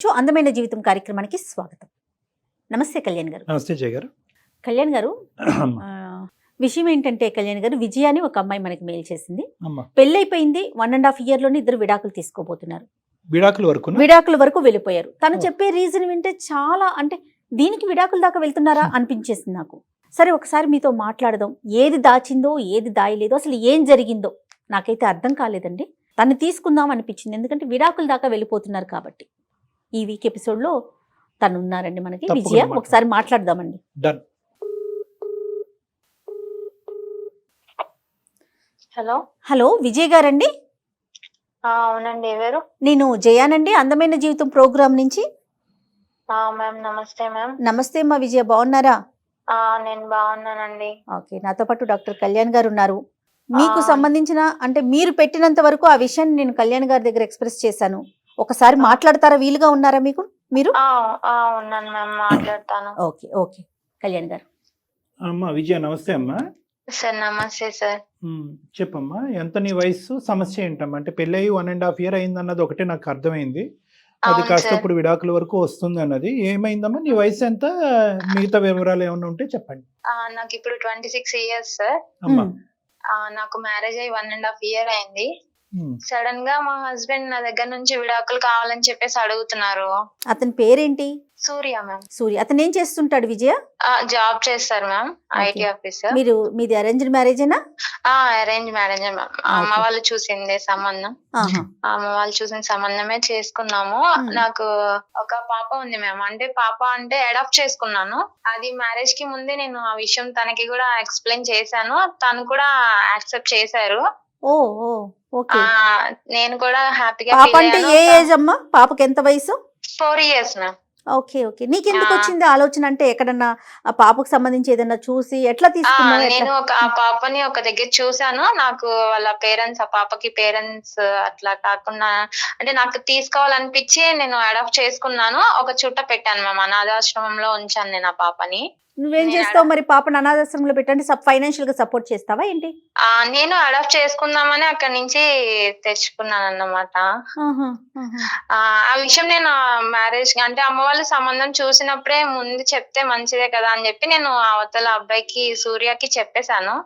అందమైన జీవితం కార్యక్రమానికి స్వాగతం. నమస్తే కళ్యాణ్ గారు. నమస్తే జయ గారు. కళ్యాణ్ గారు, విషయం ఏంటంటే కళ్యాణ్ గారు, విజయ అని ఒక అమ్మాయి మనకి మెయిల్ చేసింది. పెళ్ళైపోయింది, 1.5 year లోనే ఇద్దరు విడాకులు తీసుకోబోతున్నారు. విడాకుల వరకు వెళ్ళిపోయారు. తను చెప్పే రీజన్ వింటే చాలా, అంటే దీనికి విడాకుల దాకా వెళ్తున్నారా అనిపించేసింది నాకు. సరే ఒకసారి మీతో మాట్లాడదాం. ఏది దాచిందో ఏది దాయలేదో, అసలు ఏం జరిగిందో నాకైతే అర్థం కాలేదండి. తను తీసుకుందాం అనిపించింది, ఎందుకంటే విడాకుల దాకా వెళ్ళిపోతున్నారు కాబట్టి. ఈ వీక్ ఎపిసోడ్లో తను ఉన్నారండి మనకి, విజయ. ఒకసారి మాట్లాడదామండి. హలో విజయ్ గారండి? అవునండి. ఎవరు? నేను జయానండి, అందమైన జీవితం ప్రోగ్రామ్ నుంచి. మ్యామ్ నమస్తే. మ్యామ్ నమస్తే అమ్మా. విజయ బాగున్నారా? నేను బాగున్నానండి. ఓకే, నాతో పాటు డాక్టర్ కళ్యాణ్ గారు ఉన్నారు. మీకు సంబంధించిన, అంటే మీరు పెట్టినంత వరకు ఆ విషయాన్ని నేను కళ్యాణ్ గారి దగ్గర ఎక్స్ప్రెస్ చేశాను. ఒకసారి మాట్లాడతారా? వీలుగా ఉన్నారా మీకు? మీరు ఉన్నాను మ్యామ్, మాట్లాడతాను. ఓకే ఓకే కళ్యాణ్ గారు. అమ్మా విజయ నమస్తే అమ్మా. సార్ నమస్తే సార్. చెప్పమ్మా, ఎంత నీ వయసు, సమస్య ఏంటమ్మా? అంటే పెళ్ళయి 1.5 year అయింది అన్నది ఒకటే నాకు అర్థమైంది. అది కాస్త ఇప్పుడు విడాకుల వరకు వస్తుంది అన్నది. ఏమైందమ్మా? నీ వయసు ఎంత? మిగతా వివరాలు ఏమైనా ఉంటే చెప్పండి. నాకు ఇప్పుడు 26 years సార్. అమ్మా నాకు మ్యారేజ్ అయ్యి 1.5 year అయింది. సడన్ గా మా హస్బెండ్ నా దగ్గర నుంచి విడాకులు కావాలని చెప్పేసి అడుగుతున్నారు. అతని పేరేంటి? సూర్య మ్యామ్. సూర్య. అతను ఏం చేస్తుంటాడు విజయ? జాబ్ చేస్తారు మ్యామ్, ఐటీ ఆఫీసర్. మీది అరేంజ్డ్ మ్యారేజేనా? Arrange marriage ma'am. అమ్మ వాళ్ళు చూసిందే సంబంధం. అమ్మ వాళ్ళు చూసిన సంబంధమే చేసుకున్నాము. నాకు ఒక పాప ఉంది మ్యామ్. అంటే పాప అంటే అడాప్ట్ చేసుకున్నాను. అది మ్యారేజ్ కి ముందే నేను ఆ విషయం తనకి కూడా ఎక్స్ప్లెయిన్ చేశాను. తను కూడా యాక్సెప్ట్ చేశారు. నేను కూడా హ్యాపీగా. పాప అంటే ఏ ఏజ్ అమ్మా? పాపకి ఎంత వయసు? 4 years మ్యామ్. Okay okay. నీకెందుకు వచ్చింది ఆలోచన? అంటే ఎక్కడన్నా ఆ పాపకు సంబంధించి ఏదన్నా చూసి ఎట్లా తీసుకున్నావు? నేను ఆ పాపని ఒక దగ్గర చూసాను. నాకు వాళ్ళ పేరెంట్స్, ఆ పాపకి పేరెంట్స్ అట్లా కాకుండా, అంటే నాకు తీసుకోవాలనిపించి నేను అడాప్ట్ చేసుకున్నాను. ఒక చుట్ట పెట్టాను మ్యామ్, అనాథాశ్రమంలో ఉంచాను నేను ఆ పాపని. నువ్వేం చేస్తావు మరి? పాపను అనాథాశ్రమంలో పెట్టండి, ఫైనాన్షియల్ గా సపోర్ట్ చేస్తావా ఏంటి? నేను అడాప్ట్ చేసుకుందామని అక్కడి నుంచి తెచ్చుకున్నాను అన్నమాట. ఆ విషయం నేను మ్యారేజ్ అంటే అమ్మ వాళ్ళు సంబంధం చూసినప్పుడే ముందు చెప్తే మంచిదే కదా అని చెప్పి నేను అవతల అబ్బాయికి, సూర్యకి చెప్పేశాను.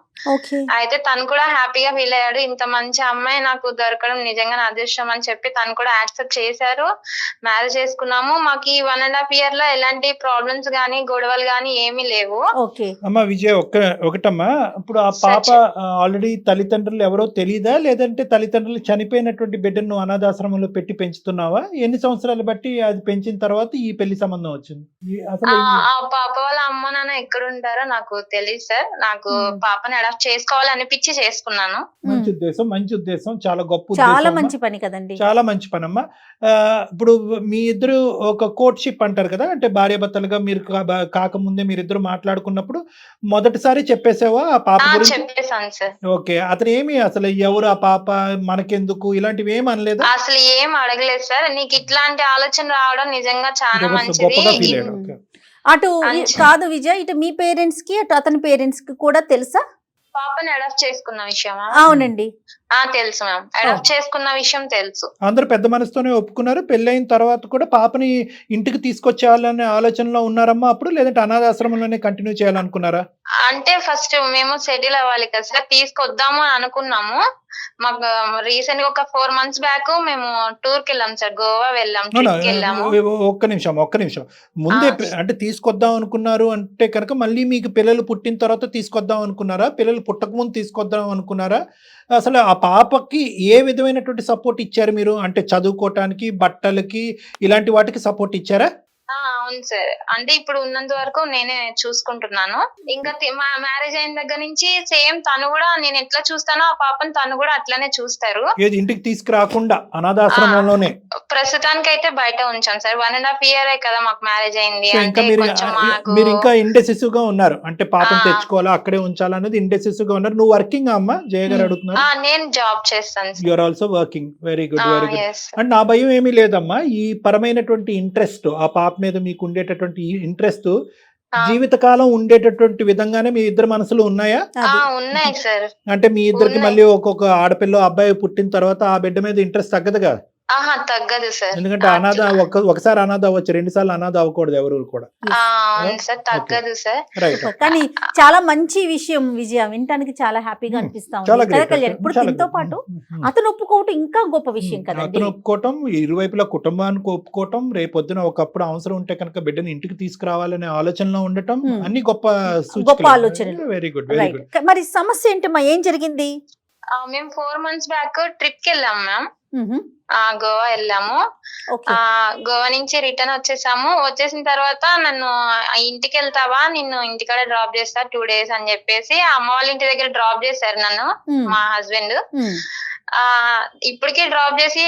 అయితే తను కూడా హ్యాపీగా ఫీల్ అయ్యాడు. ఇంత మంచి అమ్మాయి నాకు దొరకడం నిజంగా నా అదృష్టం అని చెప్పి తను కూడా యాక్సెప్ట్ చేశారు. మ్యారేజ్ చేసుకున్నాము. మాకు ఈ 1.5 year లో ఎలాంటి ప్రాబ్లమ్స్ గానీ గొడవలు గానీ ఏమీ లేవు. అమ్మా విజయ్, ఒకటమ్మా, ఇప్పుడు ఆ పాప ఆల్రెడీ తల్లిదండ్రులు ఎవరో తెలీదా, లేదంటే తల్లిదండ్రులు చనిపోయినటువంటి బిడ్డను అనాథాశ్రమంలో పెట్టి పెంచుతున్నావా? ఎన్ని సంవత్సరాలు బట్టి అది పెంచిన తర్వాత ఈ పెళ్లి సంబంధం వచ్చింది? ఆ పాప వాళ్ళ అమ్మ నాన్న ఎక్కడ ఉంటారో నాకు తెలియదు సార్. నాకు పాపని అడాప్ట్ చేసుకోవాలనిపించి చేసుకున్నాను. మంచి ఉద్దేశం, చాలా గొప్ప, చాలా మంచి పని కదండి. చాలా మంచి పని అమ్మా. ఇప్పుడు మీ ఇద్దరు ఒక కోర్ట్షిప్ అంటారు కదా, అంటే భార్యాభర్తలుగా మీరు కాకముందే మీరిద్దరు మాట్లాడుకున్నప్పుడు మొదటిసారి చెప్పేసావా ఆ పాప గురించి? చెప్పేసాను సార్. ఓకే. అతను ఏమి, అసలు ఎవరు ఆ పాప, మనకెందుకు, ఇలాంటివి ఏమి అనలేదు? అసలు ఏం అడగలేదు సార్. నీకు ఇట్లాంటి ఆలోచన రావడం నిజంగా చాలా మంచిది. అటు కాదు విజయ్, ఇటు మీ పేరెంట్స్ కి అటు అతని పేరెంట్స్ కి కూడా తెలుసా పాపని అడాప్ట్ చేసుకున్న విషయమా? అవునండి, తెలుసు మ్యామ్. అడాప్ట్ చేసుకున్న విషయం తెలుసు. అందరూ పెద్ద మనసుతోనే ఒప్పుకున్నారు. పెళ్ళైన తర్వాత కూడా పాపని ఇంటికి తీసుకొచ్చేయాలనే ఆలోచనలో ఉన్నారమ్మా అప్పుడు, లేదంటే అనాథాశ్రమంలోనే కంటిన్యూ చేయాలనుకున్నారా? అంటే ఫస్ట్ మేము సెటిల్ అవ్వాలి కదా సార్, తీసుకొద్దాము అని అనుకున్నాము. మాకు రీసెంట్ గా ఒక 4 months బ్యాక్ మేము టూర్ కి వెళ్ళాం సార్, గోవా వెళ్ళాం. ఒక్క నిమిషం ముందే, అంటే తీసుకొద్దాం అనుకున్నారు అంటే కనుక మళ్ళీ మీకు పిల్లలు పుట్టిన తర్వాత తీసుకొద్దాం అనుకున్నారా? పిల్లలు పుట్టక ముందు తీసుకొద్దాం అనుకున్నారా? అసలు ఆ పాపకి ఏ విధమైనటువంటి సపోర్ట్ ఇచ్చారు మీరు? అంటే చదువుకోవటానికి, బట్టలకి, ఇలాంటి వాటికి సపోర్ట్ ఇచ్చారా? అవును సార్. అంటే ఇప్పుడు ఉన్నంత వరకు నేనే చూసుకుంటున్నాను. ఇంకా మా మ్యారేజ్ అయిన దగ్గర నుంచి సేమ్ తను కూడా నేను ఎట్లా చూస్తానో ఆ పాపను తను కూడా అట్లానే చూస్తారు. ఏది ఇంటికి తీసుకురాకుండా అనాథాశ్రమంలోనే? ప్రస్తుతానికి అయితే బయట ఉంచాం సార్. 1.5 year కదా మాకు మ్యారేజ్ అయింది. అంటే మీరు ఇంకా ఇండెసిసివ్ గా ఉన్నారు, అంటే పాపను తెచ్చుకోవాలా అక్కడే ఉంచాలా అనేది ఇండెసిసివ్ గా ఉన్నారు. నువ్వు వర్కింగ్ అమ్మా? జయ గారు అడుగుతున్నారు. నేను జాబ్ చేస్తాను. You are also working. Very good, very good. And నా భయం ఏమీ లేదమ్మా. ఈ పరమైనటువంటి ఇంట్రెస్ట్, ఆ పాప మీద మీకు ఉండేటటువంటి ఇంట్రెస్ట్ జీవితకాలం ఉండేటటువంటి విధంగానే మీ ఇద్దరు మనసులు ఉన్నాయా? ఉన్నాయి సార్. అంటే మీ ఇద్దరికి మళ్ళీ ఒక్కొక్క ఆడపిల్ల అబ్బాయి పుట్టిన తర్వాత ఆ బిడ్డ మీద ఇంట్రెస్ట్ తగ్గదుగా? ఆహా తగ్గదు సార్. ఎందుకంటే అనాథ ఒకసారి అనాథ అవ్వచ్చు, 2 సార్లు అనాథ అవ్వకూడదు ఎవరు కూడా. అవును సార్, తగ్గదు సార్. రైట్. కానీ చాలా మంచి విషయం విజయ, వినటానికి చాలా హ్యాపీగా అనిపిస్తా ఉంది చాలా కదా గ్రేట్. కళ్యాణ్. ఇప్పుడు దీంతో పాటు అతను ఒప్పుకోవటం ఇంకా గొప్ప విషయం కదండి. అతను ఒప్పుకోవటం, ఇరువైపులా కుటుంబానికి ఒప్పుకోవటం, రేపొద్దున ఒకప్పుడు అవసరం ఉంటే కనుక బిడ్డని ఇంటికి తీసుకురావాలనే ఆలోచనలో ఉండటం, అన్ని గొప్ప ఆలోచనలు. Very good, very good. మరి సమస్య ఏంటమ్మా, ఏం జరిగింది? మేము 4 months బ్యాక్ ట్రిప్ కి వెళ్ళాం మ్యామ్. గోవా వెళ్ళాము. గోవా నుంచి రిటర్న్ వచ్చేసాము. వచ్చేసిన తర్వాత నన్ను ఇంటికి వెళ్తావా, నిన్ను ఇంటికాడ డ్రాప్ చేస్తా 2 days అని చెప్పేసి అమ్మ వాళ్ళ ఇంటి దగ్గర డ్రాప్ చేశారు నన్ను మా హస్బెండ్. ఇప్పటికే డ్రాప్ చేసి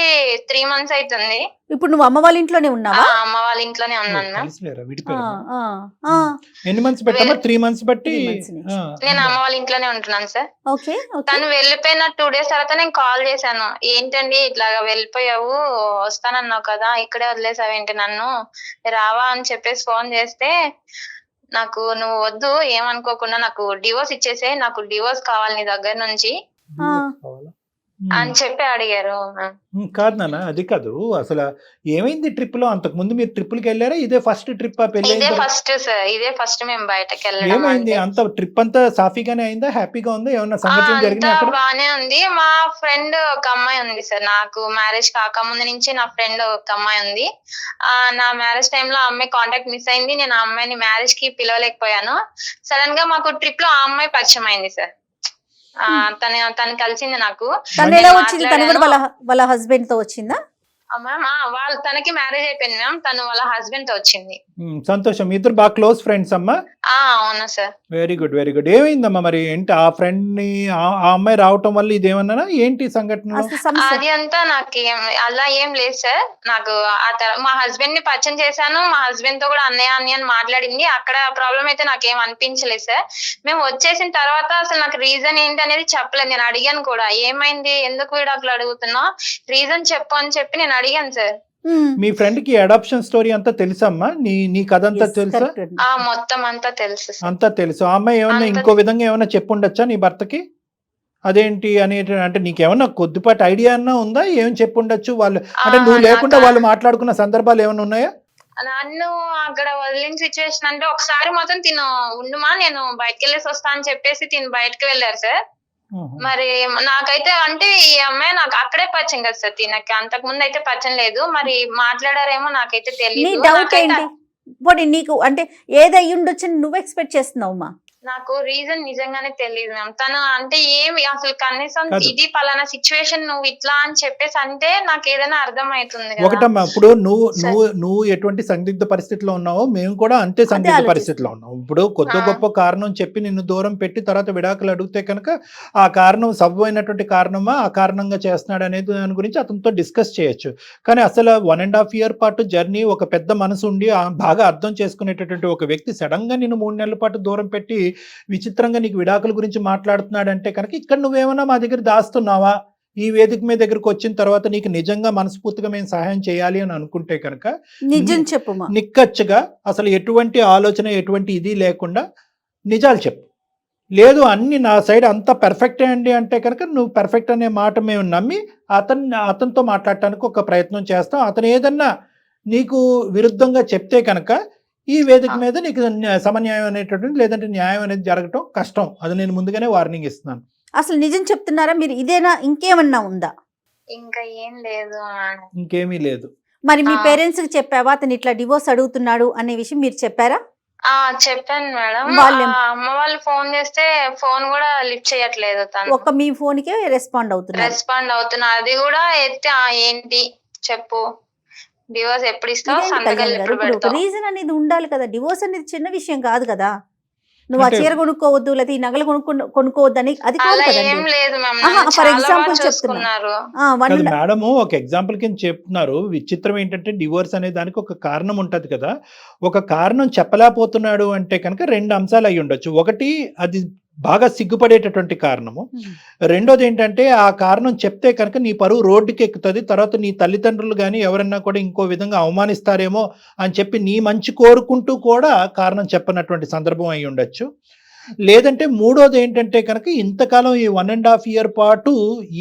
3 months అవుతుంది. ఇప్పుడు నువ్వు అమ్మ వాళ్ళ ఇంట్లోనే ఉన్నావా? అమ్మ వాళ్ళ ఇంట్లోనే ఉన్నాను మ్యామ్. ఎన్ని మంత్స్ పెట్టామా? 3 months బట్టి నేను అమ్మ వాళ్ళ ఇంట్లోనే ఉంటున్నాను సార్. తను వెళ్ళిపోయిన 2 days తర్వాత నేను కాల్ చేశాను. ఏంటండి ఇట్లాగా వెళ్ళిపోయావు, వస్తానన్నావు కదా, ఇక్కడే వదిలేసావేంటి నన్ను, రావా అని చెప్పేసి ఫోన్ చేస్తే, నాకు నువ్వు వద్దు ఏమనుకోకుండా నాకు డివోర్స్ ఇచ్చేసే, నాకు డివోర్స్ కావాలి నీ దగ్గర నుంచి అని చెప్పి అడిగారు. కాదు నాన్న, అది కాదు. అసలు ఏమైంది ట్రిప్ లో? అంతకు ముందు మీరు ట్రిప్పులకి వెళ్ళారా? ఇదే ఫస్ట్ ట్రిప్? ఇదే ఫస్ట్ సార్, ఇదే ఫస్ట్ మేము బయటకి వెళ్ళడం. ఏమైంది? అంత ట్రిప్ అంతా సాఫీగానే అయిందా? హ్యాపీగా ఉందా? ఏమన్నా సంఘటన జరిగిందా? బానే ఉంది. మా ఫ్రెండ్ ఒక అమ్మాయి ఉంది సార్, నాకు మ్యారేజ్ కాకముందు నుంచి నా ఫ్రెండ్ ఒక అమ్మాయి ఉంది. నా మ్యారేజ్ టైంలో ఆ అమ్మాయి కాంటాక్ట్ మిస్ అయింది. నేను ఆ అమ్మాయిని మ్యారేజ్ కి పిలవలేకపోయాను. సడన్ గా మాకు ట్రిప్ లో ఆ అమ్మాయి పరిచయం అయింది సార్. తను కలిసింది నాకు. తను ఎలా వచ్చింది? తను కూడా వాళ్ళ హస్బెండ్ తో వచ్చిందా మ్యామ్? తనకి మ్యారేజ్ అయిపోయింది మ్యామ్, తను వాళ్ళ హస్బెండ్ తో వచ్చింది. సంతోషం. ఇద్దరు బాగా క్లోజ్ ఫ్రెండ్స్ అమ్మా? అవునా sir. Very good, very good. ఏమైందమ్మా మరి? ఏంటి ఆ ఫ్రెండ్ ని ఆ అమ్మాయి రావటం వల్ల ఇదేమన్నా ఏంటి సంఘటన? అది అంతా నాకు అలా ఏం లేదు సార్. నాకు మా హస్బెండ్ ని పరిచయం చేశాను. మా హస్బెండ్ తో కూడా అన్నయ్య అన్నయ్య అని మాట్లాడింది. అక్కడ ప్రాబ్లం అయితే నాకేం అనిపించలేదు సార్. మేము వచ్చేసిన తర్వాత అసలు నాకు రీజన్ ఏంటి అనేది చెప్పలేదు. నేను అడిగాను కూడా, ఏమైంది, ఎందుకు విడాకులు అడుగుతున్నా, రీజన్ చెప్పు అని చెప్పి నేను అడిగాను సార్. మీ ఫ్రెండ్ కి అడాప్షన్ స్టోరీ అంతా తెలుసమ్మా? నీ కథ అంతా తెలుసా? మొత్తం అంతా తెలుసు, అంతా తెలుసు. ఆ అమ్మాయి ఏమన్నా ఇంకో విధంగా ఏమన్నా చెప్పుండొచ్చా నీ భర్తకి? అదేంటి అని అంటే నీకేమన్నా కొద్దిపాటి ఐడియా అన్నా ఉందా? ఏం చెప్పుండొచ్చు వాళ్ళు? అంటే నువ్వు లేకుండా వాళ్ళు మాట్లాడుకున్న సందర్భాలు ఏమైనా ఉన్నాయా? నన్ను అక్కడ వదిలిన సిచ్యువేషన్ అంటే ఒకసారి మాత్రం తిను ఉండుమా, నేను బయటకు వెళ్ళేసి వస్తా అని చెప్పేసి తిను బయటకు వెళ్ళారు సార్. మరి నాకైతే అంటే ఈ అమ్మాయి నాకు అక్కడే పరిచయం కదా సార్, తినకి అంతకు ముందు అయితే పరిచయం లేదు. మరి మాట్లాడారేమో నాకైతే తెలియదు. నీకు అంటే ఏది అయ్యి ఉండొచ్చు నువ్వు ఎక్స్పెక్ట్ చేస్తున్నావు? నాకు రీజన్ నిజంగానే తెలియదు మ్యామ్. తను అంటే ఏమి అసలు కనీసం ఇది పలానా సిచ్యువేషన్ నువ్వు ఇట్లా అని చెప్పేసి అంటే నాకు ఏదైనా అర్థం అవుతుంది. ఒకటమ్మా, ఇప్పుడు నువ్వు ఎటువంటి సందిగ్ధ పరిస్థితిలో ఉన్నావో మేము కూడా అంతే సందిగ్ధ పరిస్థితిలో ఉన్నాం. ఇప్పుడు కొద్ది గొప్ప కారణం చెప్పి నిన్ను దూరం పెట్టి తర్వాత విడాకులు అడిగితే కనుక ఆ కారణం సబబైనటువంటి కారణమా, ఆ కారణంగా చేస్తున్నాడు అనేది దాని గురించి అతనితో డిస్కస్ చేయొచ్చు. కానీ అసలు 1.5 year పాటు జర్నీ, ఒక పెద్ద మనసు ఉండి బాగా అర్థం చేసుకునేటటువంటి ఒక వ్యక్తి సడన్ గా నిన్ను 3 నెలల పాటు దూరం పెట్టి విచిత్రంగా నీకు విడాకుల గురించి మాట్లాడుతున్నాడంటే కనుక ఇక్కడ నువ్వేమన్నా మా దగ్గర దాస్తున్నావా? ఈ వేదిక మీద దగ్గరకు వచ్చిన తర్వాత నీకు నిజంగా మనస్ఫూర్తిగా మేము సహాయం చేయాలి అని అనుకుంటే కనుక నిజం చెప్పు, నిక్కచ్చిగా అసలు ఎటువంటి ఆలోచన ఎటువంటి ఇది లేకుండా నిజాలు చెప్పు. లేదు అన్ని నా సైడ్ అంతా పర్ఫెక్టే అండి అంటే కనుక నువ్వు పర్ఫెక్ట్ అనే మాట మేము నమ్మి అతనితో మాట్లాడటానికి ఒక ప్రయత్నం చేస్తాం. అతను ఏదన్నా నీకు విరుద్ధంగా చెప్తే కనుక ఈ వేదిక మీద నీకు సమన్యాయం అనేటటువంటి లేదంటే న్యాయం అనేది జరగటం కష్టం. అది నేను ముందుగానే వార్నింగ్ ఇస్తున్నాను. అసలు నిజం చెప్తున్నారా మీరు? ఇదేనా, ఇంకేమన్నా ఉందా? ఇంకా ఏం లేదు. ఇంకేమీ లేదు. మరి మీ పేరెంట్స్ కి చెప్పావా అతను ఇట్లా డివోర్స్ అడుగుతున్నాడు అనే విషయం మీరు చెప్పారా? చెప్పాను మేడం. అమ్మ వాళ్ళు ఫోన్ చేస్తే ఫోన్ కూడా లిఫ్ట్ చేయట్లేదు. ఒక మీ ఫోన్ కే రెస్పాండ్ అవుతున్నా. అది కూడా ఎత్తి ఏంటి చెప్పు, డివోర్స్ ఎప్పుడు ఇస్తావు, సంతకాలు ఎప్పుడు పెడతావు? రీజన్ అనేది ఉండాలి కదా. డివోర్స్ అనేది చిన్న విషయం కాదు కదా. నువ్వు ఆ చీర కొనుక్కోవద్దు లేదా ఈ నగలు కొనుక్కోవద్దు అని అది ఏం లేదు ఫర్ ఎగ్జాంపుల్ చెప్తున్నారు మేడం. ఒక ఎగ్జాంపుల్ కింద చెప్తున్నారు. విచిత్రం ఏంటంటే డివోర్స్ అనే దానికి ఒక కారణం ఉంటది కదా. ఒక కారణం చెప్పలేకపోతున్నాడు అంటే కనుక 2 అంశాలు అయి ఉండొచ్చు. ఒకటి అది బాగా సిగ్గుపడేటటువంటి కారణము. రెండోది ఏంటంటే ఆ కారణం చెప్తే కనుక నీ పరువు రోడ్డుకి ఎక్కుతుంది. తర్వాత నీ తల్లిదండ్రులు కానీ ఎవరన్నా కూడా ఇంకో విధంగా అవమానిస్తారేమో అని చెప్పి నీ మంచి కోరుకుంటూ కూడా కారణం చెప్పనటువంటి సందర్భం అయి ఉండొచ్చు. లేదంటే మూడోది ఏంటంటే కనుక ఇంతకాలం ఈ 1.5 year పాటు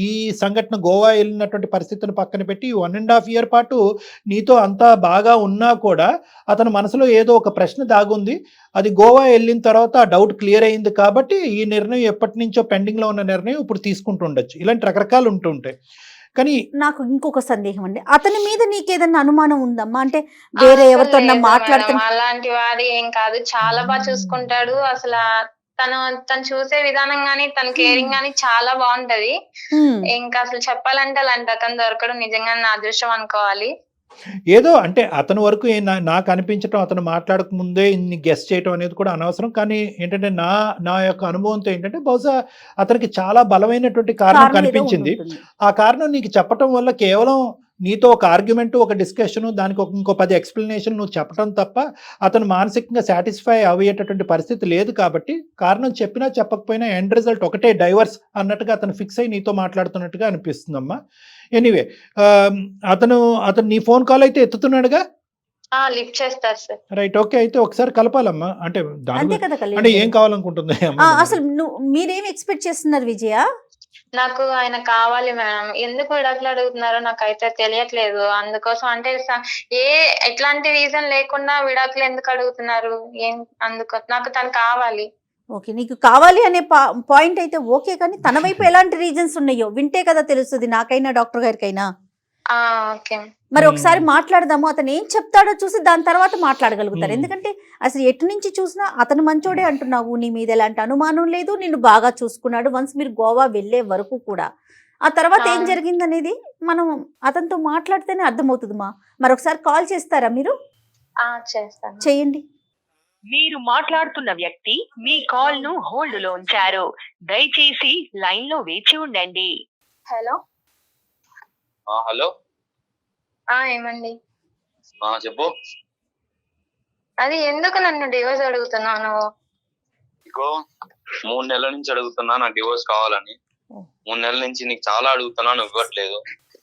ఈ సంఘటన గోవా వెళ్ళినటువంటి పరిస్థితిని పక్కన పెట్టి ఈ 1.5 year పాటు నీతో అంతా బాగా ఉన్నా కూడా అతని మనసులో ఏదో ఒక ప్రశ్న దాగుంది. అది గోవా వెళ్ళిన తర్వాత ఆ డౌట్ క్లియర్ అయింది కాబట్టి ఈ నిర్ణయం ఎప్పటి నుంచో పెండింగ్లో ఉన్న నిర్ణయం ఇప్పుడు తీసుకుంటూ ఉండొచ్చు. ఇలాంటి రకరకాలు ఉంటూ ఉంటాయి. కానీ నాకు ఇంకొక సందేహం అండి, అతని మీద నీకేదన్నా అనుమానం ఉందమ్మా? అంటే వేరే ఎవరితో మాట్లాడుతున్నా? అలాంటి వాడి ఏం కాదు, చాలా బాగా చూసుకుంటాడు. అసలు తను చూసే విధానం గానీ తన కేరింగ్ గానీ చాలా బాగుంటది. ఇంకా అసలు చెప్పాలంటే అలాంటి అతను దొరకడం నిజంగా నా అదృష్టం అనుకోవాలి. ఏదో అంటే అతని వరకు నాకు అనిపించడం, అతను మాట్లాడక ముందే ఇన్ని గెస్ చేయటం అనేది కూడా అనవసరం. కానీ ఏంటంటే నా యొక్క అనుభవంతో ఏంటంటే బహుశా అతనికి చాలా బలమైనటువంటి కారణం కనిపించింది. ఆ కారణం నీకు చెప్పటం వల్ల కేవలం నీతో ఒక ఆర్గ్యుమెంట్, ఒక డిస్కషన్, దానికి ఇంకో 10 ఎక్స్ప్లెనేషన్ నువ్వు చెప్పడం తప్ప అతను మానసికంగా సాటిస్ఫై అయ్యేటటువంటి పరిస్థితి లేదు. కాబట్టి కారణం చెప్పినా చెప్పకపోయినా ఎండ్ రిజల్ట్ ఒకటే, డైవర్స్ అన్నట్టుగా అతను ఫిక్స్ అయ్యి నీతో మాట్లాడుతున్నట్టుగా అనిపిస్తుందమ్మా. ఎనీవే, అతను నీ ఫోన్ కాల్ అయితే ఎత్తుతున్నాడుగా? లిఫ్ట్ చేస్తారు సార్. Right, okay. అయితే ఒకసారి కలపాలమ్మా. అంటే అంతే కదా అంటే ఏం కావాలనుకుంటుంది అసలు మీరేం ఎక్స్పెక్ట్ చేస్తున్నారు విజయ? నాకు ఆయన కావాలి మేడం. ఎందుకు విడాకులు అడుగుతున్నారో నాకైతే తెలియట్లేదు. అందుకోసం అంటే ఎట్లాంటి రీజన్ లేకుండా విడాకులు ఎందుకు అడుగుతున్నారు? నాకు తను కావాలి. ఓకే, నీకు కావాలి అనే పాయింట్ అయితే ఓకే, కానీ తన వైపు ఎలాంటి రీజన్స్ ఉన్నాయో వింటే కదా తెలుస్తుంది, నాకైనా డాక్టర్ గారికైనా. ఓకే, మరి ఒకసారి మాట్లాడదాము. అతను ఏం చెప్తాడో చూసి దాని తర్వాత మాట్లాడగలుగుతారు. ఎందుకంటే అసలు ఎటు నుంచి చూసినా అతను మంచోడే అంటున్నావు, నీ మీద ఎలాంటి అనుమానం లేదు, నిన్ను బాగా చూసుకున్నాడు. వన్స్ మీరు గోవా వెళ్ళే వరకు కూడా ఆ తర్వాత ఏం జరిగింది అనేది మనం అతనితో మాట్లాడితేనే అర్థమవుతుంది. మరొకసారి కాల్ చేస్తారా మీరు? చేస్తాను. చేయండి. మీరు మాట్లాడుతున్న వ్యక్తి మీ కాల్ ను హోల్డ్ లో ఉంచారు. దయచేసి లైన్ లో వేచి ఉండండి. హలో. హలో, ఏమండి? చెప్పు. అది ఎందుకు నన్ను డివోర్స్ అడుగుతున్నాను? ఇగో 3 నెలల నుంచి అడుగుతున్నా నాకు డివోర్స్ కావాలని. 3 నెలల నుంచి నీకు చాలా అడుగుతున్నా, నువ్వు ఇవ్వట్లేదు.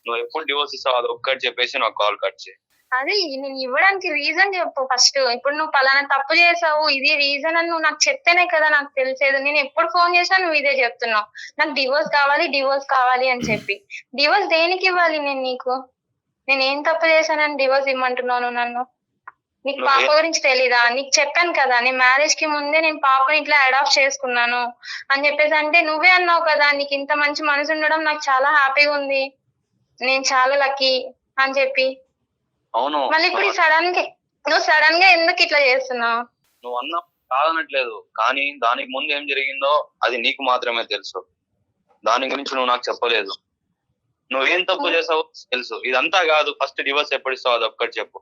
నువ్వు ఎప్పుడు డివోర్స్ ఇస్తావు అది ఒక్కటి చెప్పేసి నాకు కాల్ కట్ చేయి. అది నేను ఇవ్వడానికి రీజన్ చెప్పు ఫస్ట్. ఇప్పుడు నువ్వు పలానా తప్పు చేసావు, ఇది రీజన్ అని నువ్వు నాకు చెప్తేనే కదా నాకు తెలిసేది. నేను ఎప్పుడు ఫోన్ చేసినా నువ్వు ఇదే చెప్తున్నావు, నాకు డివోర్స్ కావాలి అని చెప్పి. డివోర్స్ దేనికి ఇవ్వాలి నేను నీకు? నేను ఏం తప్పు చేశానని డివోర్స్ ఇమ్మంటున్నాను నన్ను? నీకు పాప గురించి తెలీదా? నీకు చెప్పాను కదా, నేను మ్యారేజ్ కి ముందే నేను పాపని ఇట్లా అడాప్ట్ చేసుకున్నాను అని చెప్పేసి. అంటే నువ్వే అన్నావు కదా నీకు ఇంత మంచి మనసు ఉండడం నాకు చాలా హ్యాపీగా ఉంది, నేను చాలా లక్కీ అని చెప్పి. అవును, మళ్ళీ ఇప్పుడు సడన్ గా ఎందుకు ఇట్లా చేస్తున్నావు? నువ్వు అన్నా కాదనట్లేదు, కానీ దానికి ముందు ఏం జరిగిందో అది నీకు మాత్రమే తెలుసు. దాని గురించి నువ్వు నాకు చెప్పలేదు. నువ్వేం తప్పు చేసావో తెలుసు. ఇదంతా కాదు, ఫస్ట్ డివోర్స్ ఎప్పుడు ఇస్తావు అది ఒక్కటి చెప్పు.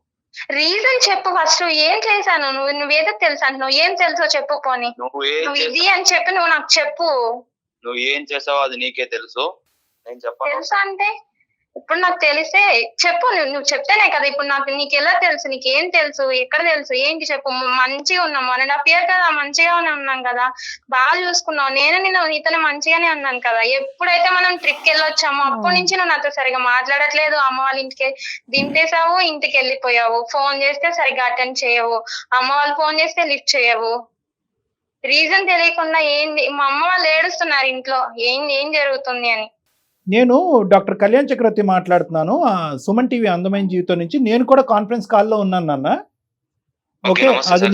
రీజన్ చెప్పు ఫస్ట్. ఏం చేశాను? నువ్వేదో తెలుసు అంటున్నావు, ఏం తెలుసో చెప్పు. పోనీ నువ్వు ఇది అని చెప్పి నువ్వు నాకు చెప్పు. నువ్వు ఏం చేసావో అది నీకే తెలుసు, నేను చెప్పాను. తెలుసు అంటే ఇప్పుడు నాకు తెలిసే చెప్పు. నువ్వు చెప్తేనే కదా ఇప్పుడు నీకు ఎలా తెలుసు? నీకేం తెలుసు? ఎక్కడ తెలుసు? ఏంటి చెప్పు. మంచిగా ఉన్నాం 1.5 year కదా, మంచిగానే ఉన్నాం కదా, బాగా చూసుకున్నావు. నేను ఇతను మంచిగానే ఉన్నాను కదా. ఎప్పుడైతే మనం ట్రిప్ కి వెళ్ళొచ్చామో అప్పటి నుంచి నువ్వు నాతో సరిగా మాట్లాడట్లేదు. అమ్మ వాళ్ళ ఇంటికి దింపేసావు, ఇంటికి వెళ్ళిపోయావు. ఫోన్ చేస్తే సరిగా అటెండ్ చేయవు, అమ్మ వాళ్ళు ఫోన్ చేస్తే లిఫ్ట్ చేయవు. రీజన్ తెలియకుండా ఏంది? మా అమ్మ వాళ్ళు ఏడుస్తున్నారు ఇంట్లో, ఏం జరుగుతుంది అని. నేను డాక్టర్ కళ్యాణ్ చక్రవర్తి మాట్లాడుతున్నాను, సుమన్ టీవీ అందమైన జీవితం నుంచి. నేను కూడా కాన్ఫరెన్స్ కాల్లో ఉన్నాను నాన్న. ఓకే, అది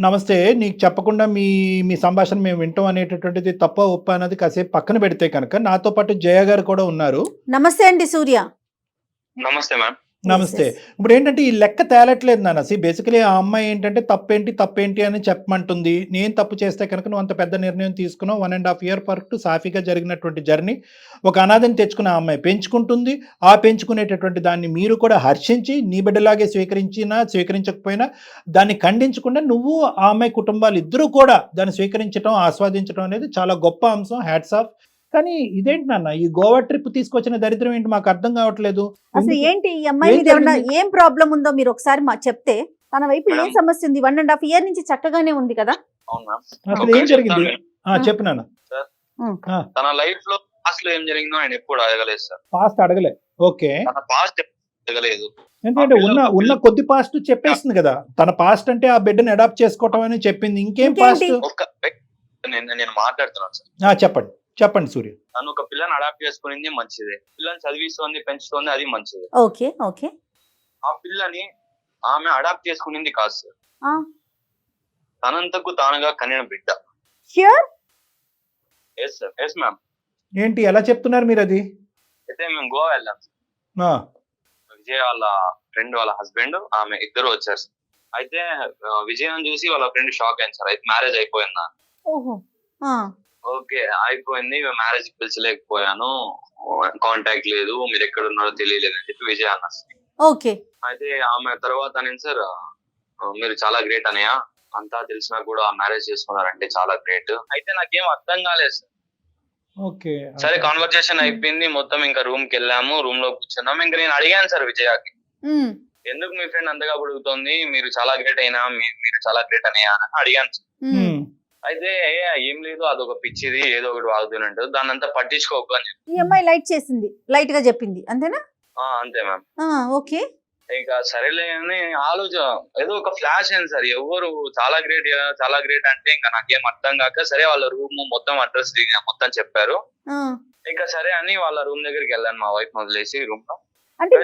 నమస్తే. నీకు చెప్పకుండా మీ సంభాషణ మేము వింటాం అనేటటువంటిది తప్ప ఒప్ప అనేది కాసేపు పక్కన పెడితే కనుక నాతో పాటు జయ గారు కూడా ఉన్నారు. నమస్తే అండి సూర్య. నమస్తే మ్యామ్. నమస్తే. ఇప్పుడు ఏంటంటే ఈ లెక్క తేలట్లేదు నాన్న. బేసికలీ ఆ అమ్మాయి ఏంటంటే తప్పేంటి అని చెప్పమంటుంది. నేను తప్పు చేస్తే కనుక నువ్వు అంత పెద్ద నిర్ణయం తీసుకున్నావు. 1.5 year వరకు సాఫీగా జరిగినటువంటి జర్నీ. ఒక అనాథని తెచ్చుకున్న ఆ అమ్మాయి పెంచుకుంటుంది. ఆ పెంచుకునేటటువంటి దాన్ని మీరు కూడా హర్షించి నీ బిడ్డలాగే స్వీకరించకపోయినా దాన్ని ఖండించకుండా నువ్వు ఆ అమ్మాయి కుటుంబాలు ఇద్దరూ కూడా దాన్ని స్వీకరించడం, ఆస్వాదించడం అనేది చాలా గొప్ప అంశం. Hats off. కానీ ఇదేంటి నాన్న, ఈ గోవా ట్రిప్ తీసుకొచ్చిన దరిద్రం ఏంటి మాకు అర్థం కావట్లేదు. అసలు ఏంటి ఈ అమ్మాయి మీద ఏమన్నా ఏం ప్రాబ్లం ఉందో మీరు ఒకసారి చెప్తే. తన వైపు ఏం సమస్య ఉంది? 1.5 year నుంచి చక్కగానే ఉంది కదా. అసలు ఏం జరిగింది చెప్పు నాన్న. తన లైఫ్ లో పాస్ట్ లో ఏం జరిగిందో ఆయన ఎప్పుడు అడగలేదు సార్. పాస్ట్ అడగలే. ఓకే, పాస్ట్ అడగలేదు. ఎందుకంటే ఉన్న కొద్ది పాస్ట్ చెప్పేస్తుంది కదా. తన పాస్ట్ అంటే ఆ బిడ్డను అడాప్ట్ చేసుకోవటం అని చెప్పింది. ఇంకేం పాస్ట్? నేను మాట్లాడుతున్నాను సార్. చెప్పండి చెప్పండి సూర్య. తను ఒక పిల్లని అడాప్ట్ చేసుకునింది మంచిదే, పిల్లని చదివిస్తోంది పెంచుతోంది అది మంచిదే. Okay okay. ఆ పిల్లని ఆమె అడాప్ట్ చేసుకునింది కాదు సార్, ఆ. తనంతకు తానుగా కనిన బిడ్డ. Sure? Yes sir, yes ma'am. ఏంటి ఎలా చెప్తున్నారు మీరు అది? అయితే మేము గోవా వెళ్ళాం సార్. ఆ, విజయ్ వాళ్ళ ఫ్రెండ్ వాళ్ళ హస్బెండ్ ఆమె ఇద్దరు వచ్చారు సార్. అయితే విజయ్ చూసి వాళ్ళ ఫ్రెండ్ షాక్ అయింది సార్. అయితే మ్యారేజ్ అయిపోయిందా? ఓహో. ఓకే అయిపోయింది, మ్యారేజ్ పిలిచలేకపోయాను, కాంటాక్ట్ లేదు, మీరు ఎక్కడ ఉన్నారో తెలియలేదు అని చెప్పి విజయ్ అన్నారు. ఓకే. అయితే ఆమె తర్వాత నేను సార్ మీరు చాలా గ్రేట్ అనయ్య, అంతా తెలిసినా కూడా మ్యారేజ్ చేసుకున్నారంటే చాలా గ్రేట్. అయితే నాకేం అర్థం కాలేదు సార్. ఓకే సరే కాన్వర్సేషన్ అయిపోయింది మొత్తం, ఇంకా రూమ్ కి వెళ్ళాము, రూమ్ లో కూర్చున్నాము. ఇంకా నేను అడిగాను సార్ విజయకి, ఎందుకు మీ ఫ్రెండ్ అంతగా అడుగుతోంది, మీరు చాలా గ్రేట్ అయినా మీరు చాలా గ్రేట్ అనయ్య అని అడిగాను సార్. అయితే ఏం లేదు, అదొక పిచ్చిది, ఏదో ఒకటి వాగుతున్నట్టు, దాన్ని అంతా పట్టించుకోకు అని చెప్పి ఈ అమ్మాయి లైట్ చేసింది, లైట్ గా చెప్పింది అంతేనా? అంతే మ్యామ్. ఓకే. ఇంకా సరేలే అని ఆలోచన ఏదో ఒక ఫ్లాష్ అయింది సార్. ఎవరు చాలా గ్రేట్ చాలా గ్రేట్ అంటే ఇంకా నాకేం అర్థం కాక, సరే వాళ్ళ రూమ్ మొత్తం అడ్రస్ మొత్తం చెప్పారు. ఇంకా సరే అని వాళ్ళ రూమ్ దగ్గరికి వెళ్ళాను, మా వైఫ్ వదిలేసి రూమ్ లో. అంటే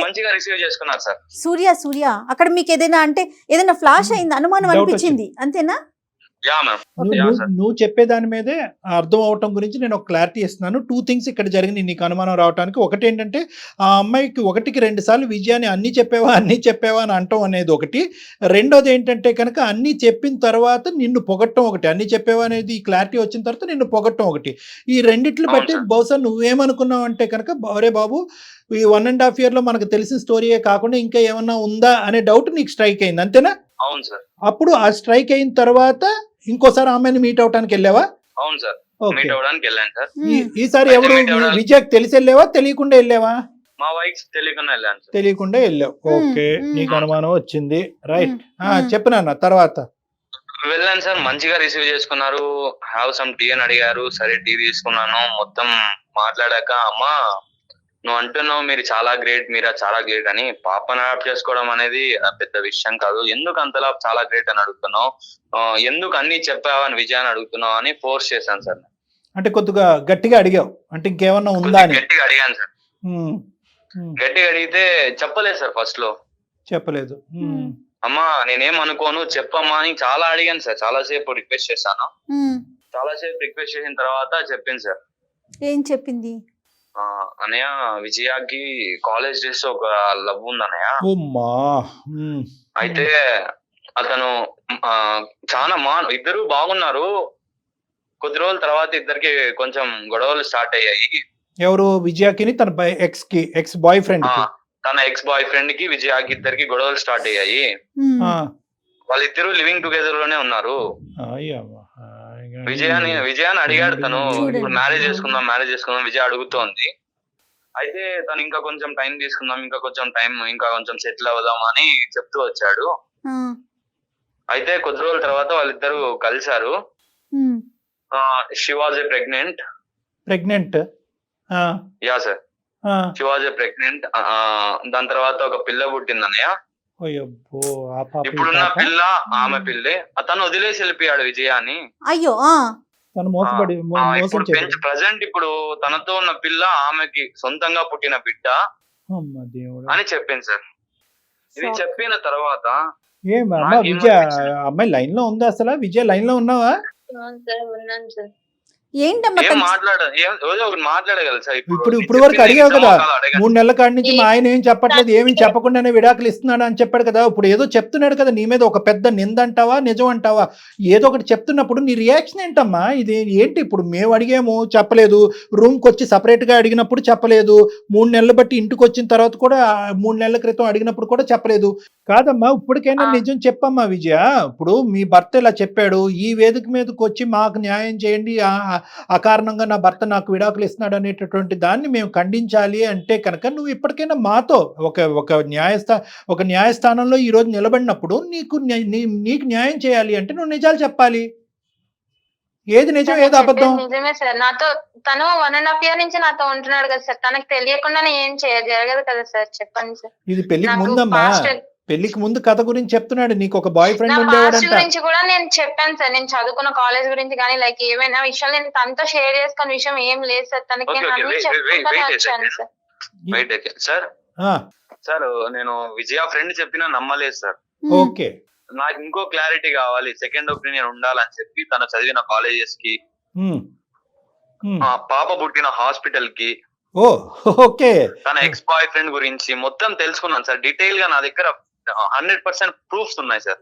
మంచిగా రిసీవ్ చేసుకున్నారు సార్. సూర్య అక్కడ మీకు ఏదైనా ఫ్లాష్ అయింది, అనుమానం అనిపించింది అంతేనా? Yeah ma'am. నువ్వు చెప్పేదాని మీదే అర్థం అవటం గురించి నేను ఒక క్లారిటీ ఇస్తున్నాను. 2 things ఇక్కడ జరిగింది నీకు అనుమానం రావడానికి. ఒకటి ఏంటంటే ఆ అమ్మాయికి 1కి 2 సార్లు విజయాన్ని అన్ని చెప్పేవా అని అంటాం అనేది ఒకటి. రెండోది ఏంటంటే కనుక అన్ని చెప్పిన తర్వాత నిన్ను పొగట్టం ఒకటి, అన్ని చెప్పేవా అనేది ఈ క్లారిటీ వచ్చిన తర్వాత నిన్ను పొగట్టం ఒకటి. ఈ రెండిట్లు బట్టి బహుశా నువ్వేమనుకున్నావు అంటే కనుక, అరే బాబు ఈ 1.5 year లో మనకు తెలిసిన స్టోరీయే కాకుండా ఇంకా ఏమన్నా ఉందా అనే డౌట్ నీకు స్ట్రైక్ అయింది అంతేనా? అవును సార్. అప్పుడు ఆ స్ట్రైక్ అయిన తర్వాత ఇంకోసారి అమ్మాయిని మీట్ అవడానికి వెళ్ళావా? అవును సార్, మీట్ అవడానికి వెళ్ళాను సార్. ఈసారి ఎవరు విజయ్ తెలిసి వెళ్ళావా తెలియకుండా వెళ్ళావా? మా వైఫ్ తెలియకుండా వెళ్ళాను సార్. తెలియకుండా వెళ్ళావు. ఓకే, నీకు అనుమానం వచ్చింది, రైట్. చెప్పినా తర్వాత వెళ్ళాను సార్, మంచిగా రిసీవ్ చేసుకున్నారు. హ్యావ్ సమ్ టీ అని అడిగారు, సరే టీ తీసుకున్నాను. మొత్తం మాట్లాడాక, అమ్మా నువ్వు అంటున్నావు మీరు చాలా గ్రేట్, మీరా చాలా గ్రేట్ అని, పాపను అడాప్ట్ చేసుకోవడం అనేది పెద్ద విషయం కాదు, ఎందుకు అంతలా చాలా గ్రేట్ అని అడుగుతున్నావు, ఎందుకు అన్ని చెప్పావా అని విజయాన్ని అడుగుతున్నావు అని ఫోర్స్ చేశాను సార్. అంటే కొద్దిగా గట్టిగా అడిగావు అంటే ఇంకేమన్నా ఉందా అని? గట్టిగా అడిగాను సార్. గట్టిగా అడిగితే చెప్పలేదు సార్, ఫస్ట్ లో చెప్పలేదు. అమ్మా నేనేం అనుకోను చెప్పమ్మా అని చాలా అడిగాను సార్, చాలా సేపు రిక్వెస్ట్ చేశాను. చాలా సేపు రిక్వెస్ట్ చేసిన తర్వాత చెప్పింది సార్. ఏం చెప్పింది? అన్నయ్య విజయాకి కాలేజ్ డేస్ ఒక లవ్ ఉంది అన్నయ్య. అయితే అతను చాలా ఇద్దరు బాగున్నారు, కొద్ది రోజుల తర్వాత ఇద్దరికి కొంచెం గొడవలు స్టార్ట్ అయ్యాయి. ఎవరు? విజయాకి తన ఎక్స్ బాయ్ ఫ్రెండ్ తన ఎక్స్ బాయ్ ఫ్రెండ్ కి విజయాకి ఇద్దరికి గొడవలు స్టార్ట్ అయ్యాయి. వాళ్ళిద్దరు లివింగ్ టుగెదర్ లోనే ఉన్నారు. విజయాన్ని అడిగాడు తను, ఇప్పుడు మ్యారేజ్ చేసుకుందాం విజయ్ అడుగుతోంది. అయితే తను ఇంకా కొంచెం టైం తీసుకుందాం, ఇంకా కొంచెం సెటిల్ అవుదాం అని చెప్తూ వచ్చాడు. అయితే కొద్ది రోజుల తర్వాత వాళ్ళిద్దరు కలిశారు. She was a pregnant. Yeah sir, she was a pregnant. దాని తర్వాత ఒక పిల్ల పుట్టింది అన్నయ్య. ఇప్పుడున్న పిల్ల ఆమె పిల్లే. అతను వదిలేసి వెళ్ళిపోయాడు విజయాన్ని. అయ్యో. ఇప్పుడు ప్రజెంట్ ఇప్పుడు తనతో ఉన్న పిల్ల ఆమెకి సొంతంగా పుట్టిన బిడ్డ అని చెప్పింది సార్. ఇది చెప్పిన తర్వాత విజయ అమ్మాయి లైన్ లో ఉందా? అసలు విజయ లైన్ లో ఉన్నావా? మాట్లాడగలరు సార్. ఇప్పుడు వరకు అడిగావు కదా, 3 నెలల కాడి నుంచి మా ఆయన ఏం చెప్పట్లేదు, ఏమి చెప్పకుండానే విడాకులు ఇస్తున్నాడు అని చెప్పాడు కదా. ఇప్పుడు ఏదో చెప్తున్నాడు కదా నీ మీద, ఒక పెద్ద నింద అంటావా నిజం అంటావా? ఏదో ఒకటి చెప్తున్నప్పుడు నీ రియాక్షన్ ఏంటమ్మా? ఇది ఏంటి? ఇప్పుడు మేము అడిగాము చెప్పలేదు, రూమ్కి వచ్చి సపరేట్ గా అడిగినప్పుడు చెప్పలేదు, 3 నెలలు బట్టి ఇంటికి వచ్చిన తర్వాత కూడా 3 నెలల క్రితం అడిగినప్పుడు కూడా చెప్పలేదు. కాదమ్మా, ఇప్పటికైనా నిజం చెప్పమ్మా విజయ. ఇప్పుడు మీ భర్త ఇలా చెప్పాడు, ఈ వేదిక మీదకి వచ్చి మాకు న్యాయం చేయండి, అకారణంగా నా భర్త నాకు విడాకులు ఇస్తున్నాడు అనేటటువంటి దాన్ని మేము ఖండించాలి అంటే కనుక నువ్వు ఇప్పటికైనా మాతో ఒక న్యాయస్థానంలో ఈ రోజు నిలబడినప్పుడు నీకు న్యాయం చేయాలి అంటే నువ్వు నిజాలు చెప్పాలి. ఏది నిజం ఏది అబద్ధం? నిజమే సార్, నాతో తను 1.5 year నుంచి నాతో ఉంటున్నాడు కదా సార్, తనకు తెలియకుండా ఏం జరగదు కదా సార్, చెప్పండి సార్. ఇది పెళ్లికి ముందమ్మా, పెళ్లికి ముందు కథ గురించి చెప్తున్నాడు, నీకు ఒక బాయ్ నా ఫ్రెండ్ పాస్ట్ ఉండేవాడంట. గురించి కూడా నేను చెప్పాను సార్. నేను చదువుకున్న కాలేజ్ గురించి కానీ లైక్ ఏమైనా విషయాలు నేను తనతో షేర్ చేసుకున్న విషయం ఏం లేదు సార్. తనకి నేను అన్ని చెప్పుకుంటానే వచ్చాను సార్. Wait sir. ఆ, సార్ నేను విజయ ఫ్రెండ్ చెప్పినా నమ్మలేదు సార్. ఓకే. నాకు ఇంకో క్లారిటీ కావాలి, సెకండ్ ఒపీనియన్ ఉండాలని చెప్పి తను చదివిన కాలేజెస్ కి, పాప పుట్టిన హాస్పిటల్ కి, ఓ ఓకే, తన ఎక్స్ బాయ్ ఫ్రెండ్ గురించి మొత్తం తెలుసుకున్నాను సార్. డీటెయిల్ గా నా దగ్గర 100% ప్రూఫ్స్ ఉన్నాయి sir.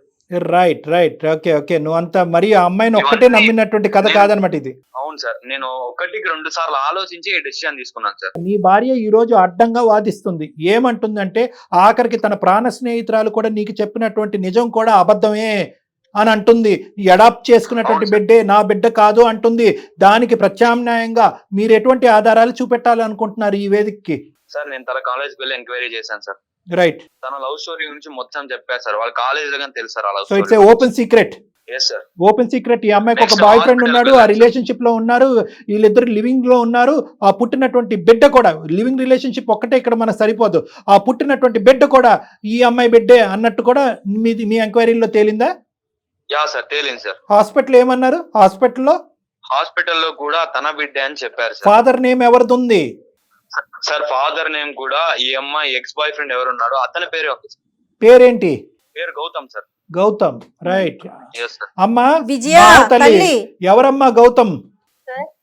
Right right, okay okay. నువ్వు అంతా మరి ఆ అమ్మాయిని ఒక్కటే నమ్మినటువంటి కథ కాదనమాట ఇది. అవును సార్, నేను 1-2 సార్లు ఆలోచించి ఈ డెసిషన్ తీసుకున్నాను సార్. నీ భార్య ఈ రోజు అడ్డంగా వాదిస్తుంది. ఏమంటుందంటే ఆఖరికి తన ప్రాణ స్నేహితురాలు కూడా నీకు చెప్పినటువంటి నిజం కూడా అబద్ధమే అని అంటుంది. అడాప్ట్ చేసుకున్నటువంటి బిడ్డే నా బిడ్డ కాదు అంటుంది. దానికి ప్రత్యామ్నాయంగా మీరు ఎటువంటి ఆధారాలు చూపెట్టాలనుకుంటున్నారు ఈ వేదికకి? సార్ నేను తన కాలేజ్కి వెళ్ళి ఎంక్వైరీ చేశాను సార్. రైట్. తన లవ్ స్టోరీ గురించి మొత్తం చెప్పారు సార్. వాళ్ళ కాలేజ్ లో తెలుసు sir. So it's open secret. Yes sir, open secret. ఈ అమ్మాయికి ఒక బాయ్ ఫ్రెండ్ ఉన్నాడు, ఆ రిలేషన్షిప్ లో ఉన్నారు, వీళ్ళిద్దరు లివింగ్ లో ఉన్నారు. ఆ పుట్టినటువంటి బిడ్డ కూడా, లివింగ్ రిలేషన్షిప్ ఒక్కటే ఇక్కడ మనకు సరిపోదు, ఆ పుట్టినటువంటి బిడ్డ కూడా ఈ అమ్మాయి బిడ్డే అన్నట్టు కూడా మీ ఎంక్వైరీలో తేలిందా? యా సార్, తేలింది సార్. హాస్పిటల్ ఏమన్నారు? హాస్పిటల్లో కూడా తన బిడ్డే అని చెప్పారు సార్. ఫాదర్ నేమ్ ఎవరిది ఉంది సార్? ఫాదర్ నేమ్ కూడా ఈ అమ్మాయి ఎక్స్ బాయ్ ఫ్రెండ్ ఎవరున్నాడో అతని పేరేంటి? పేరు Gautam sir. Gautam. Right. Yes sir. అమ్మా విజయ తల్లి, ఎవరమ్మా గౌతమ్?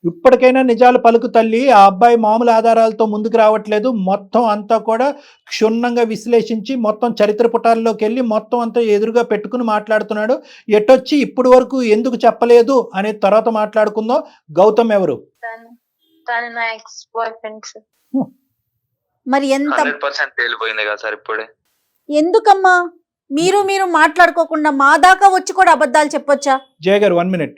ఇప్పటికైనా నిజాలు పలుకు తల్లి. ఆ అబ్బాయి మామూలు ఆధారాలతో ముందుకు రావట్లేదు. మొత్తం అంతా కూడా క్షుణ్ణంగా విశ్లేషించి మొత్తం చరిత్ర పుటాల్లోకి వెళ్ళి మొత్తం అంతా ఎదురుగా పెట్టుకుని మాట్లాడుతున్నాడు. ఎటొచ్చి ఇప్పుడు వరకు ఎందుకు చెప్పలేదు అనే తర్వాత మాట్లాడుకుందాం. గౌతమ్ ఎవరు? తను నా ఎక్స్ బాయ్ ఫ్రెండ్ సార్. మరి ఎంత 100% తేలిపోయింది కదా సార్ ఇప్పుడే. ఎందుకమ్మా మీరు మాట్లాడుకోకుండా మా దాకా వచ్చి కూడా అబద్ధాలు చెప్పొచ్చా? జయ గారు 1 minute.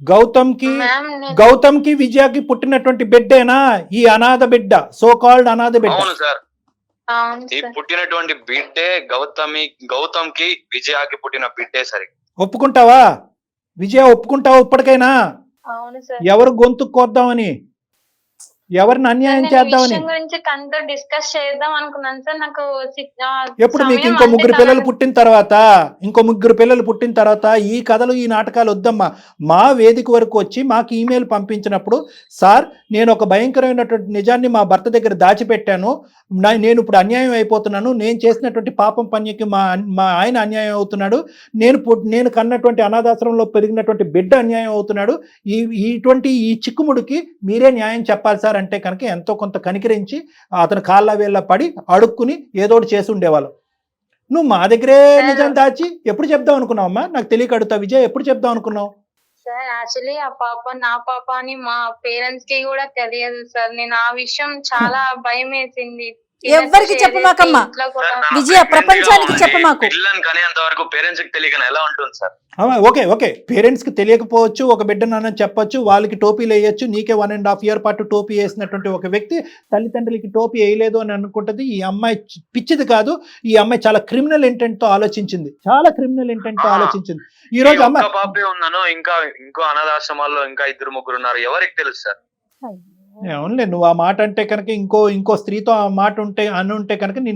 గౌతమ్ కి విజయకి పుట్టినటువంటి బిడ్డేనా ఈ అనాథ బిడ్డ? సో కాల్డ్ అనాథ బిడ్డ. అవును సార్. ఈ పుట్టినటువంటి బిడ్డే గౌతమ్ కి విజయకి పుట్టిన బిడ్డే సరే. ఒప్పుకుంటావా విజయ? ఒప్పుకుంటావా ఇప్పటికైనా? అవును సార్. ఎవరు గొంతు కోద్దామని, ఎవరిని అన్యాయం చేద్దామని గురించి తనతో డిస్కస్ చేద్దాం అనుకున్నాను సార్. నాకు ఎప్పుడు మీకు ఇంకో ముగ్గురు పిల్లలు పుట్టిన తర్వాత ఈ కథలు ఈ నాటకాలు వద్దమ్మా. మా వేదిక వరకు వచ్చి మాకు ఈమెయిల్ పంపించినప్పుడు, సార్ నేను ఒక భయంకరమైనటువంటి నిజాన్ని మా భర్త దగ్గర దాచిపెట్టాను, నేను ఇప్పుడు అన్యాయం అయిపోతున్నాను, నేను చేసినటువంటి పాపం పనికి మా ఆయన అన్యాయం అవుతున్నాడు, నేను కన్నటువంటి అనాథాశ్రమంలో పెరిగినటువంటి బిడ్డ అన్యాయం అవుతున్నాడు, ఇటువంటి ఈ చిక్కుముడికి మీరే న్యాయం చెప్పాలి సార్ అంటే కనుక ఎంతో కొంత కనికరించి అతను కాళ్ళ వేళ్ళ పడి అడుక్కుని ఏదోటి చేసి ఉండేవాళ్ళు. నువ్వు మా దగ్గరే నిజం దాచి ఎప్పుడు చెప్దాం అనుకున్నావమ్మా? నాకు తెలియక అడుగుతా విజయ్, ఎప్పుడు చెప్దాం అనుకున్నావు? సార్ యాక్చువల్లీ ఆ పాప నా పాప అని మా పేరెంట్స్ కి కూడా తెలియదు సార్. నేను ఆ విషయం చాలా భయం వేసింది. ఎవరికి చెప్పమాకమ్మా విజయ, ప్రపంచానికి చెప్పమాకు. పిల్లని కనేంత వరకు పేరెంట్స్ కి తెలియక ఎలా ఉంటుంది సార్? ఓకే, పేరెంట్స్ కి తెలియకపోవచ్చు, ఒక బిడ్డ నాన్న చెప్పొచ్చు, వాళ్ళకి టోపీలు వేయచ్చు. నీకే 1.5 year పాటు టోపీ వేసినటువంటి ఒక వ్యక్తి తల్లిదండ్రులకి టోపీ వేయలేదు అని అనుకుంటది. ఈ అమ్మాయి పిచ్చిది కాదు, ఈ అమ్మాయి చాలా క్రిమినల్ ఇంటెంట్ తో ఆలోచించింది. ఈ రోజు అమ్మాయి పాపే ఉన్నాను, ఇంకో అనాథాశ్రమాల్లో ఇంకా 2-3 ఉన్నారు, ఎవరికి తెలుసు సార్? అవునులే, నువ్వు ఆ మాట అంటే కనుక ఇంకో స్త్రీతో ఆ మాట ఉంటే కనుక నీ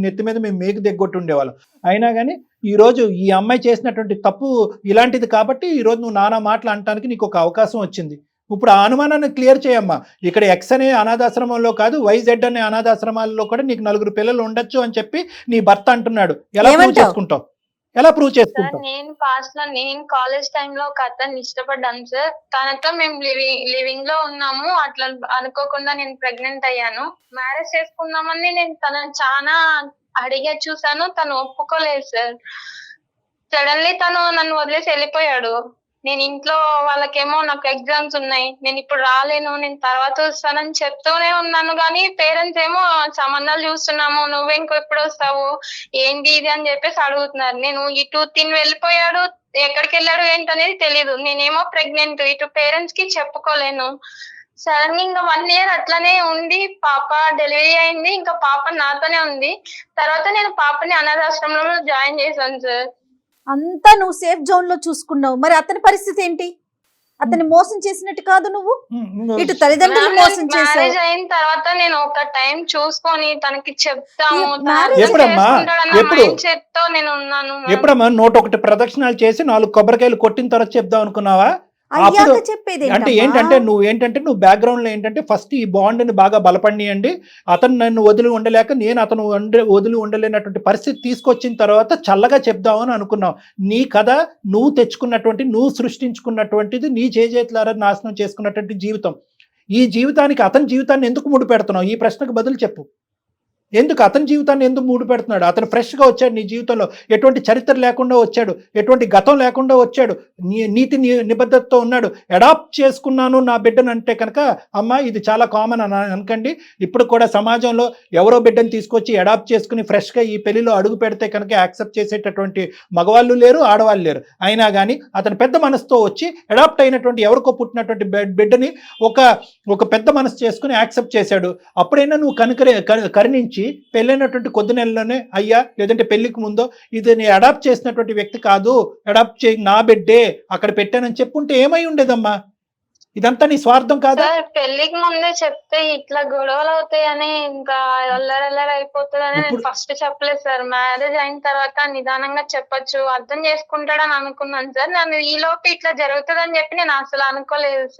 నెత్తి మీద మేము మేకు దిగ్గొట్టు ఉండేవాళ్ళం. అయినా కానీ ఈ రోజు ఈ అమ్మాయి చేసినటువంటి తప్పు ఇలాంటిది కాబట్టి ఈ రోజు నువ్వు నానా మాటలు అనటానికి నీకు ఒక అవకాశం వచ్చింది. ఇప్పుడు ఆ అనుమానాన్ని క్లియర్ చేయమ్మా. ఇక్కడ ఎక్స్ అనే అనాథాశ్రమంలో కాదు, YZ అనే అనాథాశ్రమాల్లో కూడా నీకు 4 పిల్లలు ఉండొచ్చు అని చెప్పి నీ భర్త అంటున్నాడు. ఎలా ప్రూవ్ చేసుకుంటావు? నేను పాస్ట్ లో నేను కాలేజ్ టైంలో ఒక అతన్ని ఇష్టపడ్డాను సార్. తనతో మేము లివింగ్ లో ఉన్నాము. అట్లా అనుకోకుండా నేను ప్రెగ్నెంట్ అయ్యాను. మ్యారేజ్ చేసుకుందామని నేను తనని చాలా అడిగే చూసాను, తను ఒప్పుకోలేదు సార్. సడన్లీ తను నన్ను వదిలేసి వెళ్ళిపోయాడు. నేను ఇంట్లో వాళ్ళకేమో నాకు ఎగ్జామ్స్ ఉన్నాయి, నేను ఇప్పుడు రాలేను, నేను తర్వాత వస్తానని చెప్తూనే ఉన్నాను. కానీ పేరెంట్స్ ఏమో సంబంధాలు చూస్తున్నాము, నువ్వు ఎప్పుడు వస్తావు, ఏంటి ఇది అని చెప్పేసి అడుగుతున్నారు. నేను ఇటు తిని వెళ్ళిపోయాడు, ఎక్కడికి వెళ్ళాడు ఏంటనేది తెలీదు. నేనేమో ప్రెగ్నెంట్, ఇటు పేరెంట్స్ కి చెప్పుకోలేను. సడన్ గా ఇంకా 1 year అట్లనే ఉండి పాప డెలివరీ అయింది. ఇంకా పాప నాతోనే ఉంది. తర్వాత నేను పాపని అనాథాశ్రమంలో జాయిన్ చేశాను సార్. అంతా నువ్వు సేఫ్ జోన్ లో చూసుకున్నావు, మరి అతని పరిస్థితి ఏంటి? అతన్ని మోసం చేసినట్టు కాదు నువ్వు, ఇటు తల్లిదండ్రులు మోసం చేశావు. మ్యారేజ్ అయిన తర్వాత నేను ఒక టైం చూసుకొని తనకి చెప్తాము ఎప్పుడమ్మా? ఎప్పుడు? మైండ్ తో నేను ఉన్నాను. ఎప్పుడమ్మా 101 ప్రదక్షిణాలు చేసి 4 కొబ్బరికాయలు కొట్టిన తర్వాత చెప్దాం అనుకున్నావా? అయ్యాక చెప్పేది అంటే ఏంటంటే నువ్వు బ్యాక్గ్రౌండ్ లో ఏంటంటే ఫస్ట్ ఈ బాండ్ ని బాగా బలపడియండి, అతను నన్ను వదిలి ఉండలేక నేను అతను వదిలి ఉండలేనటువంటి పరిస్థితి తీసుకొచ్చిన తర్వాత చల్లగా చెప్దామని అనుకున్నావు. నీ కథ నువ్వు తెచ్చుకున్నటువంటి, నువ్వు సృష్టించుకున్నటువంటిది, నీ చేతులారా నాశనం చేసుకున్నటువంటి జీవితం. ఈ జీవితానికి అతని జీవితాన్ని ఎందుకు ముడి పెడుతున్నావు? ఈ ప్రశ్నకు బదులు చెప్పు. ఎందుకు అతని జీవితాన్ని ఎందుకు మూడు పెడుతున్నాడు? అతను ఫ్రెష్గా వచ్చాడు, నీ జీవితంలో ఎటువంటి చరిత్ర లేకుండా వచ్చాడు, ఎటువంటి గతం లేకుండా వచ్చాడు, నీతి నిబద్ధతతో ఉన్నాడు. అడాప్ట్ చేసుకున్నాను నా బిడ్డను అంటే కనుక అమ్మ ఇది చాలా కామన్ అని అనకండి. ఇప్పుడు కూడా సమాజంలో ఎవరో బిడ్డను తీసుకొచ్చి అడాప్ట్ చేసుకుని ఫ్రెష్గా ఈ పెళ్లిలో అడుగు పెడితే కనుక యాక్సెప్ట్ చేసేటటువంటి మగవాళ్ళు లేరు, ఆడవాళ్ళు లేరు. అయినా కానీ అతను పెద్ద మనసుతో వచ్చి అడాప్ట్ అయినటువంటి ఎవరికో పుట్టినటువంటి బిడ్డని ఒక పెద్ద మనసు చేసుకుని యాక్సెప్ట్ చేశాడు. అప్పుడైనా నువ్వు కరుణించి పెళ్ళైనటువంటి కొద్ది నెలలోనే అయ్యా, లేదంటే పెళ్లికి ముందో ఇది నేను అడాప్ట్ చేసినటువంటి వ్యక్తి కాదు, అడాప్ట్ చేయి నా బిడ్డే అక్కడ పెట్టానని చెప్పుంటే ఏమై ఉండేదమ్మా? ఇదంతా నీ స్వార్థం కాదా? పెళ్లికి ముందే చెప్తే ఇట్లా గొడవలు అవుతాయని, ఇంకా అల్లరల్లరి అయిపోతుందని నేను ఫస్ట్ చెప్పలేదు సార్. మ్యారేజ్ అయిన తర్వాత నిదానంగా చెప్పొచ్చు, అర్థం చేసుకుంటాడని అనుకున్నాను సార్. నన్ను ఈ లోపు ఇట్లా జరుగుతుందని చెప్పి నేను అసలు అనుకోలేదు సార్.